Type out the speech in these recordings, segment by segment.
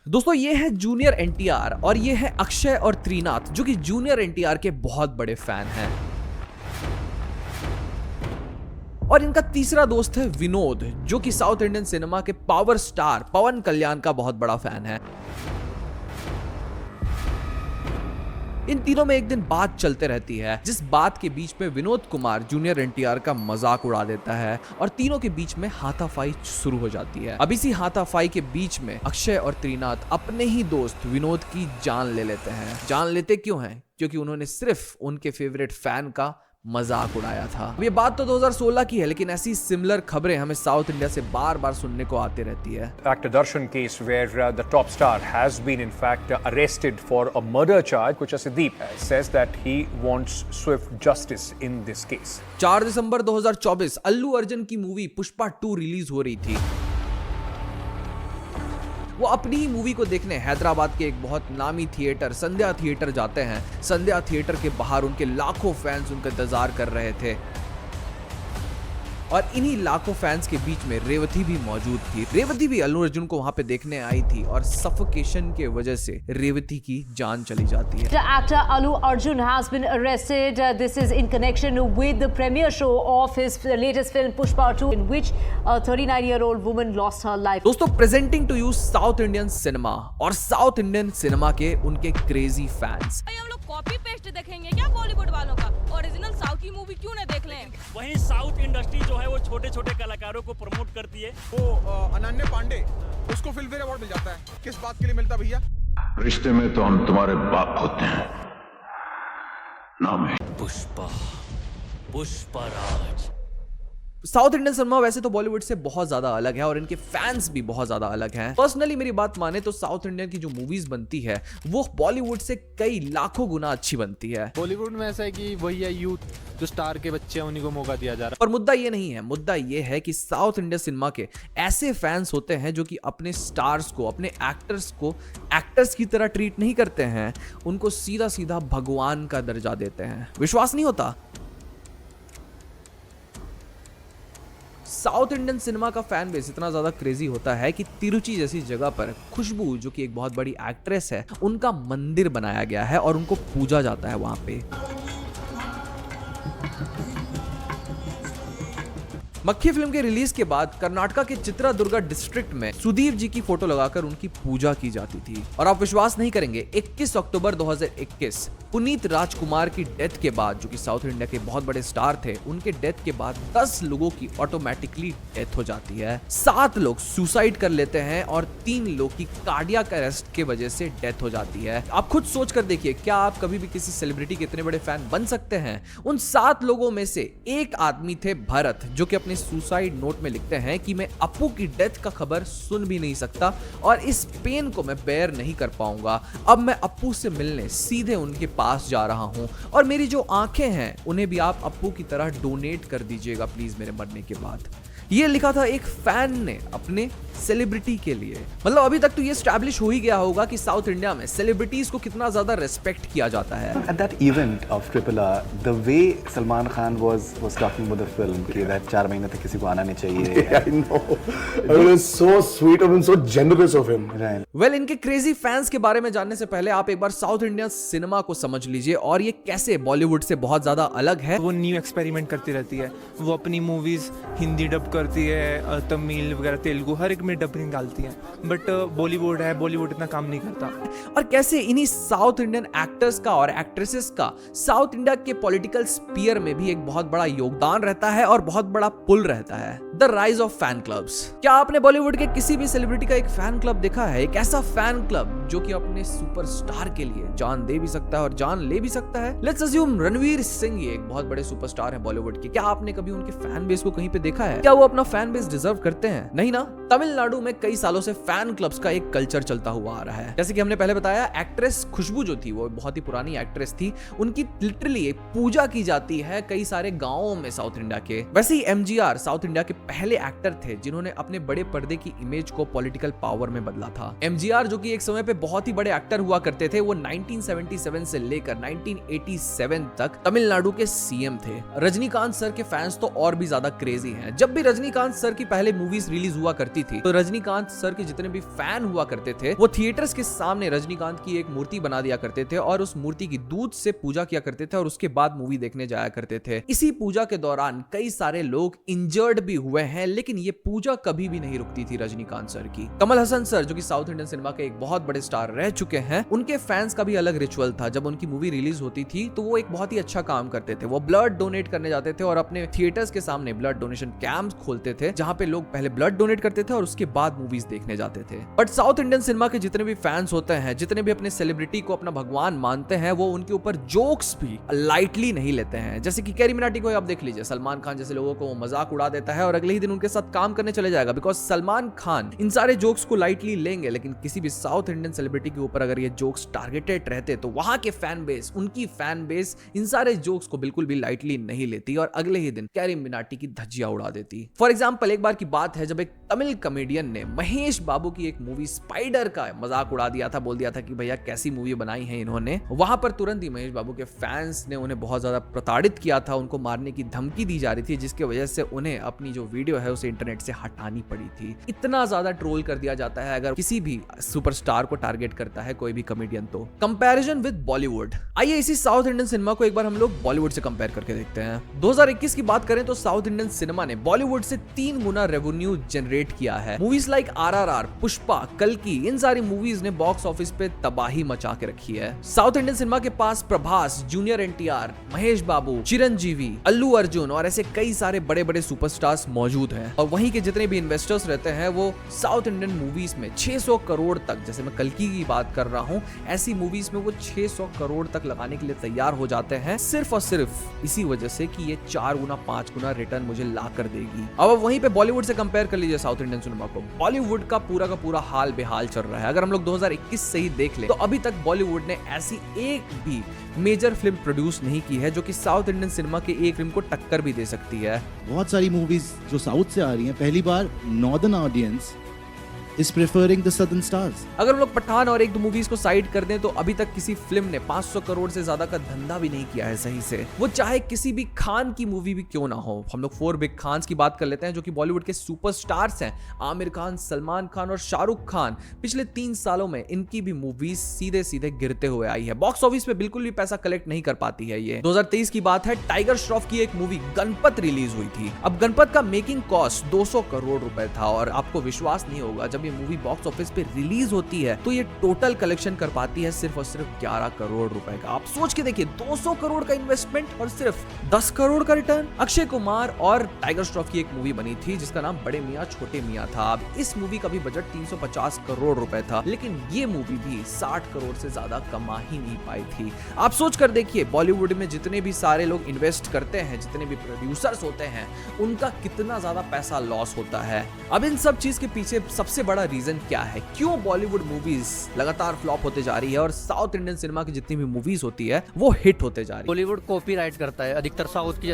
दोस्तों ये है जूनियर एनटीआर और ये है अक्षय और त्रिनाथ जो कि जूनियर एनटीआर के बहुत बड़े फैन हैं। और इनका तीसरा दोस्त है विनोद जो कि साउथ इंडियन सिनेमा के पावर स्टार पवन कल्याण का बहुत बड़ा फैन है। इन तीनों में एक दिन बात चलते रहती है जिस बात के बीच में विनोद कुमार जूनियर एनटीआर का मजाक उड़ा देता है और तीनों के बीच में हाथापाई शुरू हो जाती है। अब इसी हाथापाई के बीच में अक्षय और त्रिनाथ अपने ही दोस्त विनोद की जान ले लेते हैं। जान लेते क्यों हैं? क्योंकि उन्होंने सिर्फ उनके फेवरेट फैन का मजाक उड़ाया था। ये बात तो 2016 की है, लेकिन ऐसी सिमिलर खबरें हमें साउथ इंडिया से बार बार सुनने को आती रहती है। Actor Darshan case where the top star has been in fact arrested for a murder charge, which Sudeep says that he wants swift justice in this case. 4 दिसंबर 2024 अल्लू अर्जुन की मूवी पुष्पा 2 रिलीज हो रही थी। वो अपनी ही मूवी को देखने हैदराबाद के एक बहुत नामी थिएटर संध्या थिएटर जाते हैं। संध्या थिएटर के बाहर उनके लाखों फैंस उनका इंतजार कर रहे थे और इन्हीं लाखों फैंस के बीच में रेवती भी मौजूद थी। रेवती भी अल्लू अर्जुन को वहां पे देखने आई थी और सफोकेशन के वजह से रेवती की जान चली जाती है। The actor Allu Arjun has been arrested. This is in connection with the premiere show of his latest film Pushpa 2, in which a 39-year-old woman lost her life. दोस्तों presenting to you South Indian cinema और South Indian cinema के उनके crazy fans. हम लोग copy paste देखेंगे क्या बॉलीवुड वालों का? ओरिजिनल साउथ की मूवी क्यों न देख लें? वहीं साउथ इंडस्ट्री जो है वो छोटे छोटे कलाकारों को प्रमोट करती है। वो अनन्या पांडे, उसको फिल्मफेयर अवार्ड मिल जाता है। किस बात के लिए मिलता भैया? रिश्ते में तो हम तुम्हारे बाप होते हैं, नाम है पुष्पराज। साउथ इंडियन सिनेमा वैसे तो बॉलीवुड से बहुत ज्यादा अलग है और इनके फैंस भी बहुत ज्यादा अलग हैं। पर्सनली मेरी बात माने तो साउथ इंडियन की जो मूवीज बनती है वो बॉलीवुड से कई लाखों गुना अच्छी बनती है। बॉलीवुड में ऐसा है कि वही है यूथ जो स्टार के बच्चे हैं उन्हीं को मौका दिया जा रहा है। और मुद्दा ये नहीं है, मुद्दा ये है कि साउथ इंडियन सिनेमा के ऐसे फैंस होते हैं जो कि अपने स्टार्स को, अपने एक्टर्स को एक्टर्स की तरह ट्रीट नहीं करते हैं, उनको सीधा सीधा भगवान का दर्जा देते हैं। विश्वास नहीं होता? साउथ इंडियन सिनेमा का फैन बेस इतना ज्यादा क्रेजी होता है कि तिरुचि जैसी जगह पर खुशबू जो कि एक बहुत बड़ी एक्ट्रेस है, उनका मंदिर बनाया गया है और उनको पूजा जाता है वहां पे। मक्खी फिल्म के रिलीज के बाद कर्नाटका के चित्रदुर्गा डिस्ट्रिक्ट में सुदीप जी की फोटो लगाकर उनकी पूजा की जाती थी। और आप विश्वास नहीं करेंगे, 21 अक्टूबर 2021 पुनीत राजकुमार की डेथ के बाद, जो कि साउथ इंडिया के बहुत बड़े स्टार थे, उनके डेथ के बाद 10 लोगों की ऑटोमेटिकली डेथ हो जाती है। 7 लोग सुसाइड कर लेते हैं और 3 लोग की कार्डियक अरेस्ट के वजह से डेथ हो जाती है। आप खुद सोच कर देखिए, क्या आप कभी भी किसी सेलिब्रिटी के इतने बड़े फैन बन सकते हैं? उन 7 लोगों में से एक आदमी थे भरत, जो कि अपने सुसाइड नोट में लिखते हैं कि मैं अप्पू की डेथ का खबर सुन भी नहीं सकता और इस पेन को मैं बेयर नहीं कर पाऊंगा। अब मैं अप्पू से मिलने सीधे उनके पास जा रहा हूं और मेरी जो आंखें हैं उन्हें भी आप अप्पू की तरह डोनेट कर दीजिएगा प्लीज मेरे मरने के बाद। ये लिखा था एक फैन ने अपने सेलिब्रिटी के लिए। मतलब अभी तक तो ये एस्टैब्लिश हो ही गया होगा कि साउथ इंडिया में सेलिब्रिटीज को कितना ज्यादा रेस्पेक्ट किया जाता है। At that event of RRR, the way Salman Khan was talking about the film, कि that 4 महीने तक किसी को आना नहीं चाहिए। I know. It was so sweet of him, so generous of him. Right. Well इनके क्रेजी फैंस के बारे में जानने से पहले आप एक बार साउथ इंडियन सिनेमा को समझ लीजिए और ये कैसे बॉलीवुड से बहुत ज्यादा अलग है। वो न्यू एक्सपेरिमेंट करती रहती है। वो अपनी मूवीज हिंदी डब करती है, तमिल वगैरह तेलुगु हर एक में डबिंग डालती है। बट बॉलीवुड है, बॉलीवुड इतना काम नहीं करता। और कैसे इन्हीं साउथ इंडियन एक्टर्स का और एक्ट्रेसेस का साउथ इंडिया के पॉलिटिकल स्पीयर में भी एक बहुत बड़ा योगदान रहता है और बहुत बड़ा पुल रहता है। The rise of fan clubs. क्या आपने बॉलीवुड के किसी भी सेलिब्रिटी का एक फैन क्लब देखा है? एक ऐसा फैन क्लब जो कि अपने सुपरस्टार के लिए जान दे भी सकता है और जान ले भी सकता है। लेट्स अज्यूम रणवीर सिंह ये एक बहुत बड़े सुपरस्टार है बॉलीवुड के। क्या आपने कभी उनके फैन बेस को कहीं पे देखा है? क्या वो अपना फैन बेस डिजर्व करते हैं? नहीं ना। तमिलनाडु में कई सालों से फैन क्लब्स का एक कल्चर चलता हुआ आ रहा है। जैसे कि हमने पहले बताया, एक्ट्रेस खुशबू जो थी वो बहुत ही पुरानी एक्ट्रेस थी, उनकी लिटरली एक पूजा की जाती है कई सारे गांवों में साउथ इंडिया के। वैसे ही एमजीआर साउथ इंडिया के पहले एक्टर थे जिन्होंने अपने बड़े पर्दे की इमेज को पॉलिटिकल पावर में बदला था। एमजीआर जो कि एक समय पे बहुत ही बड़े एक्टर हुआ करते थे, वो 1977 से लेकर 1987 तक तमिलनाडु के सीएम थे। रजनीकांत सर के फैंस तो और भी ज्यादा क्रेजी हैं। जब भी रजनीकांत सर की पहले मूवीज रिलीज हुआ करती थी तो रजनीकांत सर के जितने भी फैन हुआ करते थे वो थिएटर्स के सामने रजनीकांत की एक मूर्ति बना दिया करते थे और उस मूर्ति की दूध से पूजा किया करते थे और उसके बाद मूवी देखने जाया करते थे। इसी पूजा के दौरान कई सारे लोग इंजर्ड भी हुए हैं, लेकिन ये पूजा कभी भी नहीं रुकती थी रजनीकांत सर की। कमल हसन सर जो कि साउथ इंडियन सिनेमा के एक बहुत बड़े स्टार रह चुके हैं, उनके फैंस का भी अलग रिचुअल था। जब उनकी मूवी रिलीज होती थी तो वो एक बहुत ही अच्छा काम करते थे। वो ब्लड डोनेट करने जाते थे और अपने थिएटर्स के सामने ब्लड डोनेशन कैंप्स खोलते थे जहां पे लोग पहले ब्लड डोनेट करते थे और उसके बाद मूवीज देखने जाते थे। बट साउथ इंडियन सिनेमा के जितने भी फैंस होते हैं, जितने भी अपने सेलिब्रिटी को अपना भगवान मानते हैं, वो उनके ऊपर जोक्स भी लाइटली नहीं लेते हैं। जैसे कि कैरी मिनाटी को आप देख लीजिए, सलमान खान जैसे लोगों को वो मजाक उड़ा देता है और अगले ही दिन उनके साथ काम करने चले जाएगा, बिकॉज सलमान खान इन सारे जोक्स को लाइटली लेंगे। लेकिन किसी भी साउथ इंडियन सेलिब्रिटी के ऊपर अगर ये जोक्स टारगेटेड रहते तो वहां के फैन बेस, उनकी फैन बेस इन सारे जोक्स को बिल्कुल भी लाइटली नहीं लेती और अगले ही दिन कैरी मिनाटी की धज्जियां उड़ा देती। फॉर एग्जाम्पल, एक बार की बात है जब एक तमिल कॉमेडियन ने महेश बाबू की एक मूवी स्पाइडर का मजाक उड़ा दिया था, बोल दिया था कि भैया कैसी मूवी बनाई है इन्होंने। वहां पर तुरंत ही महेश बाबू के फैंस ने उन्हें बहुत ज्यादा प्रताड़ित किया था, उनको मारने की धमकी दी जा रही थी, जिसकी वजह से उन्हें अपनी जो वीडियो है उसे इंटरनेट से हटानी पड़ी थी। इतना ज्यादा ट्रोल कर दिया जाता है अगर किसी भी सुपरस्टार को टारगेट करता है कोई भी कॉमेडियन। तो कंपैरिजन विद बॉलीवुड, आइए इसी साउथ इंडियन सिनेमा को एक बार हम लोग बॉलीवुड से कंपेयर करके देखते हैं। 2021 की बात करें तो साउथ इंडियन सिनेमा ने बॉलीवुड से 3 गुना रेवेन्यू जनरेट किया है। मूवीज लाइक RRR, पुष्पा, कल्कि, इन सारी मूवीज ने बॉक्स ऑफिस पे तबाही मचा के रखी है। साउथ इंडियन सिनेमा के पास प्रभास, जूनियर NTR, महेश बाबू, चिरंजीवी, अल्लू अर्जुन और ऐसे कई सारे बड़े बड़े सुपरस्टार्स मौजूद हैं। और वहीं के जितने भी इन्वेस्टर्स रहते हैं वो साउथ इंडियन मूवीज में 600 करोड़ तक, जैसे मैं कल्कि की बात कर रहा हूं, ऐसी मूवीज में वो 600 करोड़ तक लगाने के लिए तैयार हो जाते हैं, सिर्फ और सिर्फ इसी वजह से कि ये 4 गुना 5 गुना रिटर्न मुझे ला कर देगी। अब वहीं पे बॉलीवुड से कंपेयर कर लीजिए साउथ इंडियन सिनेमा को। बॉलीवुड का पूरा हाल बेहाल चल रहा है। अगर हम लोग 2021 से ही देख ले तो अभी तक बॉलीवुड ने ऐसी एक भी मेजर फिल्म प्रोड्यूस नहीं की है जो कि साउथ इंडियन सिनेमा के एक फिल्म को टक्कर भी दे सकती है। बहुत सारी मूवीज जो साउथ से आ रही हैं, पहली बार northern audience is preferring the southern stars। अगर हम लोग पठान और 1-2 मूवीज को साइड कर दें तो अभी तक किसी फिल्म ने 500 करोड़ से ज्यादा का धंधा भी नहीं किया है सही से। वो चाहे किसी भी खान की मूवी भी क्यों ना हो। हम लोग 4 बिग खान्स की बात कर लेते हैं जो कि बॉलीवुड के सुपरस्टार्स हैं। आमिर खान, सलमान खान और शाहरुख खान। पिछले 3 सालों में इनकी भी मूवीज सीधे सीधे गिरते हुए आई है। बॉक्स ऑफिस पे बिल्कुल भी पैसा कलेक्ट नहीं कर पाती है ये। 2023 की बात है, टाइगर श्रॉफ की एक मूवी गणपत रिलीज हुई थी। अब गणपत का मेकिंग कॉस्ट 200 करोड़ रुपए था और आपको विश्वास नहीं होगा, जब मूवी बॉक्स ऑफिस पे रिलीज होती है तो ये टोटल कलेक्शन कर पाती है सिर्फ और सिर्फ 11 करोड़ रुपए का। आप सोच के देखिए, 200 करोड़ का इन्वेस्टमेंट और सिर्फ 10 करोड़ का रिटर्न। अक्षय कुमार और टाइगर श्रॉफ की एक मूवी बनी थी जिसका नाम बड़े मियां छोटे मियां था। अब इस मूवी का भी बजट 350 करोड़ रुपए था, लेकिन ये मूवी भी 60 करोड़ से ज्यादा कमा ही नहीं पाई थी। आप सोच कर देखिए, बॉलीवुड में जितने भी सारे लोग इन्वेस्ट करते हैं, जितने भी प्रोड्यूसर्स होते हैं, उनका कितना ज्यादा पैसा लॉस होता है। अब इन सब चीज के पीछे सबसे बड़ा रीजन क्या है, क्यों बॉलीवुड मूवीज लगातार फ्लॉप होते जा रही है और साउथ इंडियन सिनेमा की जितनी भी मूवीज होती है वो हिट होते जा रही है। बॉलीवुड कॉपीराइट करता है अधिकतर साउथ की,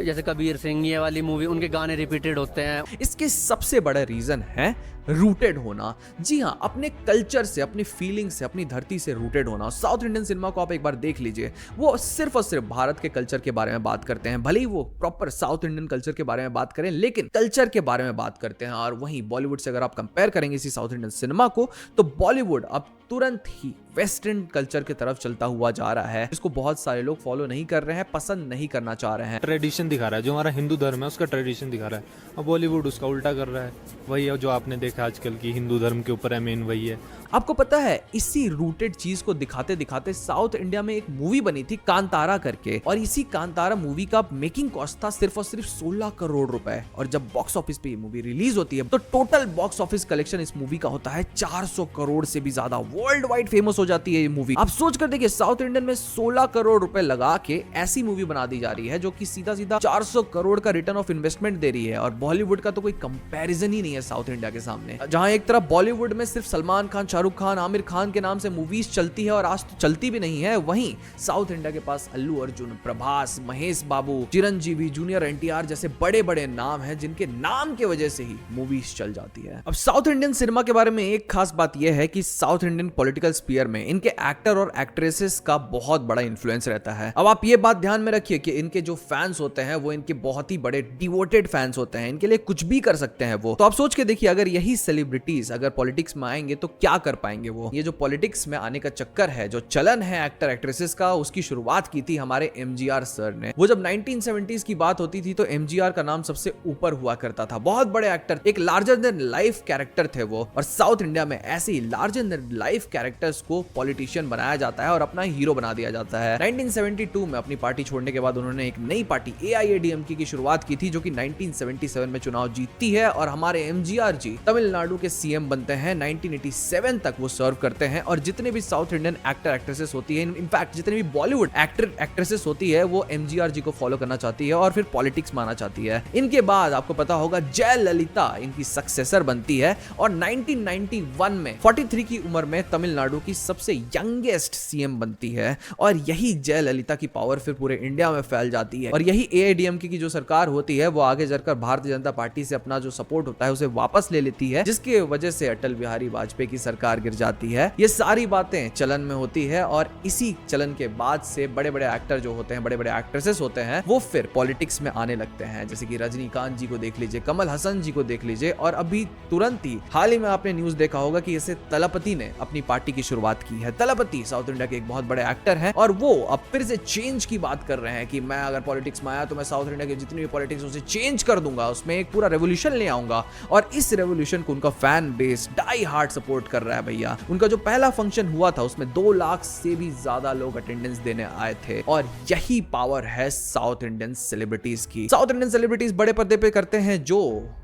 जैसे कबीर सिंह ये वाली मूवी, उनके गाने रिपीटेड होते हैं। इसके सबसे बड़ा रीजन है रूटेड होना। जी हाँ, अपने कल्चर से, अपनी फीलिंग से, अपनी धरती से रूटेड होना। साउथ इंडियन सिनेमा को आप एक बार देख लीजिए, वो सिर्फ और सिर्फ भारत के कल्चर के बारे में बात करते हैं। भले ही वो प्रॉपर साउथ इंडियन कल्चर के बारे में बात करें, लेकिन कल्चर के बारे में बात करते हैं। और वहीं बॉलीवुड से अगर आप कंपेयर करेंगे इसी साउथ इंडियन सिनेमा को, तो बॉलीवुड अब तुरंत ही वेस्टर्न कल्चर की तरफ चलता हुआ जा रहा है, जिसको बहुत सारे लोग फॉलो नहीं कर रहे हैं, पसंद नहीं करना चाह रहे हैं। ट्रेडिशन दिखा रहा है, जो हमारा हिंदू धर्म है उसका ट्रेडिशन दिखा रहा है, और बॉलीवुड उसका उल्टा कर रहा है। वही है जो आपने देखा आजकल की हिंदू धर्म के ऊपर है, मेन वही है। आपको पता है, इसी रूटेड चीज को दिखाते दिखाते साउथ इंडिया में एक मूवी बनी थी कांतारा करके, और इसी कांतारा मूवी का मेकिंग कॉस्ट था सिर्फ और सिर्फ 16 करोड़ रुपए। और जब बॉक्स ऑफिस पे ये मूवी रिलीज होती है तो टोटल बॉक्स ऑफिस कलेक्शन इस मूवी का होता है 400 करोड़ से भी ज्यादा। वर्ल्ड वाइड फेमस हो जाती है ये मूवी। आप सोच कर देखिए, साउथ इंडियन में 16 करोड़ रुपए लगा के ऐसी मूवी बना दी जा रही है जो कि सीधा सीधा 400 करोड़ का रिटर्न ऑफ इन्वेस्टमेंट दे रही है। और बॉलीवुड का तो कोई कंपैरिजन ही नहीं है साउथ इंडिया के सामने। जहां एक तरफ बॉलीवुड में सिर्फ सलमान खान, शाहरुख खान, आमिर खान के नाम से मूवीज चलती है और आज तो चलती भी नहीं है, वहीं साउथ इंडिया के पास अल्लू अर्जुन, प्रभास, महेश बाबू, चिरंजीवी, जूनियर NTR जैसे बड़े बड़े नाम हैं जिनके नाम की वजह से ही मूवीज चल जाती है। अब साउथ इंडियन सिनेमा के बारे में एक खास बात यह है कि South Indian Indian political sphere में इनके एक्टर और एक्ट्रेसेस का बहुत बड़ा इन्फ्लुएंस रहता है। अब आप ये बात ध्यान में रखिए कि इनके जो फैंस होते हैं वो इनके बहुत ही बड़े डिवोटेड फैंस होते हैं, इनके लिए कुछ भी कर सकते हैं वो। तो आप सोच के देखिए, अगर यही सेलिब्रिटीज अगर पॉलिटिक्स में आएंगे तो क्या कर पाएंगे वो। ये जो पॉलिटिक्स में आने का चक्कर है, जो चलन है एक्टर एक्ट्रेसेस का, उसकी शुरुआत की थी हमारे एमजीआर सर ने। वो जब 1970s की बात होती थी तो एमजीआर का नाम सबसे ऊपर हुआ करता था। बहुत बड़े एक्टर, एक लार्जर देन लाइफ कैरेक्टर थे वो। और साउथ इंडिया में ऐसे ही लार्जर देन लाइफ कैरेक्टर्स को पॉलिटिशियन बनाया जाता है और अपना हीरो बना दिया जाता है। 1972 में अपनी पार्टी छोड़ने के बाद उन्होंने एक नई पार्टी AIADMK की शुरुआत की थी, जो कि 1977 में चुनाव जीतती है और हमारे एमजीआर जी तमिलनाडु के सीएम बनते हैं। 1987 तक वो सर्व करते हैं और जितने भी साउथ इंडियन एक्टर एक्ट्रेसेस होती है, इनफैक्ट जितने भी बॉलीवुड एक्टर एक्ट्रेसेस होती है, वो एमजीआर जी को फॉलो करना चाहती है और फिर पॉलिटिक्स में आना चाहती है। इनके बाद आपको पता होगा जयललिता इनकी सक्सेसर बनती है और 1991 में 43 की उम्र में तमिलनाडु की सबसे यंगेस्ट सीएम बनती है। और यही जयललिता की पावर फिर पूरे इंडिया में फैल जाती है और यही AIADMK की जो सरकार होती है वो आगे जाकर भारतीय जनता पार्टी से अपना जो सपोर्ट होता है उसे वापस ले लेती है, जिसकी वजह से अटल बिहारी वाजपेयी की सरकार गिर जाती है। ये सारी बातें चलन में होती है और इसी चलन के बाद से बड़े बड़े एक्टर जो होते हैं, बड़े बड़े एक्ट्रेसेस होते हैं, वो फिर पॉलिटिक्स में आने लगते हैं। जैसे कि रजनीकांत जी को देख लीजिए, कमल हसन जी को देख लीजिए और अभी तुरंत ही हाल ही में आपने न्यूज देखा होगा कि इसे तलपति ने अपनी पार्टी की शुरुआत की है। तलपति साउथ इंडिया के एक बहुत बड़े एक्टर हैं और वो अब फिर से चेंज की बात कर रहे हैं कि मैं अगर पॉलिटिक्स में आया तो मैं साउथ इंडिया के जितनी भी पॉलिटिक्स उसे चेंज कर दूंगा, उसमें एक पूरा रेवोल्यूशन ले आऊंगा। और इस रेवोल्यूशन को उनका fan base die hard support कर रहा है भैया। उनका जो पहला फंक्शन हुआ था उसमें 2 लाख से भी ज्यादा लोग अटेंडेंस देने आए थे और यही पावर है साउथ इंडियन सेलिब्रिटीज की। साउथ इंडियन सेलिब्रिटीज बड़े पर्दे पे करते हैं जो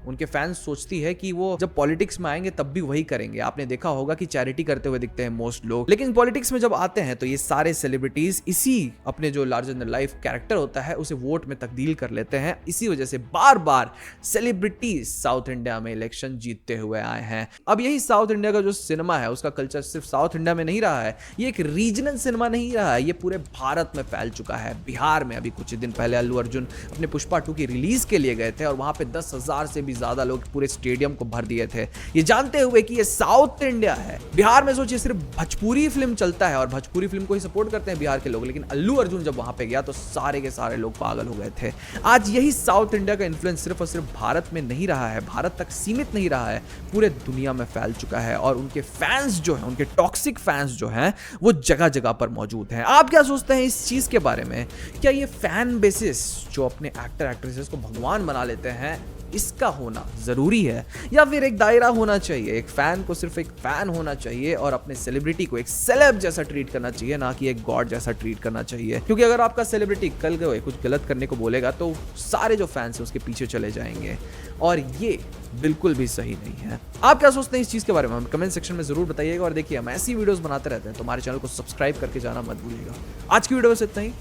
उनके फैंस सोचती है कि वो जब पॉलिटिक्स में आएंगे तब भी वही करेंगे। आपने देखा होगा कि चैरिटी करते हुए दिखते हैं मोस्ट लोग, लेकिन पॉलिटिक्स में जब आते हैं तो ये सारे सेलिब्रिटीज इसी अपने जो लार्जर देन लाइफ कैरेक्टर होता है उसे वोट में तब्दील कर लेते हैं। इसी वजह से बार बार सेलिब्रिटीज साउथ इंडिया में इलेक्शन जीतते हुए आए हैं। अब यही साउथ इंडिया का जो सिनेमा है उसका कल्चर सिर्फ साउथ इंडिया में नहीं रहा है, ये एक रीजनल सिनेमा नहीं रहा है, ये पूरे भारत में फैल चुका है। बिहार में अभी कुछ दिन पहले अल्लू अर्जुन अपने पुष्पा 2 की रिलीज के लिए गए थे और वहां पे 10,000 से भी ज्यादा लोग पूरे स्टेडियम को भर दिए थे, ये जानते हुए कि ये साउथ इंडिया है। बिहार में सोचिए सिर्फ भोजपुरी फिल्म चलता है और भोजपुरी फिल्म को ही सपोर्ट करते हैं बिहार के लोग, लेकिन अल्लू अर्जुन जब वहां पे गया तो सारे के सारे लोग पागल हो गए थे। आज यही साउथ इंडिया का इन्फ्लुएंस सिर्फ और सिर्फ भारत में नहीं रहा है, भारत तक सीमित नहीं रहा है, पूरे दुनिया में फैल चुका है और उनके फैंस जो हैं, उनके टॉक्सिक फैंस जो हैं, वो जगह जगह पर मौजूद हैं। आप क्या सोचते हैं इस चीज के बारे में? क्या ये फैन बेसिस जो अपने एक्टर एक्ट्रेसेस को भगवान बना लेते हैं, इसका होना जरूरी है या फिर एक दायरा होना चाहिए? एक फैन को सिर्फ एक फैन होना चाहिए और अपने सेलिब्रिटी को एक सेलेब जैसा ट्रीट करना चाहिए, ना कि एक गॉड जैसा ट्रीट करना चाहिए। क्योंकि अगर आपका सेलिब्रिटी कल गए कुछ गलत करने को बोलेगा तो सारे जो फैंस हैं उसके पीछे चले जाएंगे और ये बिल्कुल भी सही नहीं है। आप क्या सोचते हैं इस चीज के बारे में? हमें कमेंट सेक्शन में जरूर बताइएगा और देखिए हम ऐसी वीडियोस बनाते रहते हैं तो हमारे चैनल को सब्सक्राइब करके जाना मत भूलिएगा। आज की वीडियो बस इतना ही,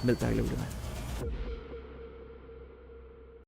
मिलता है अगले वीडियो में।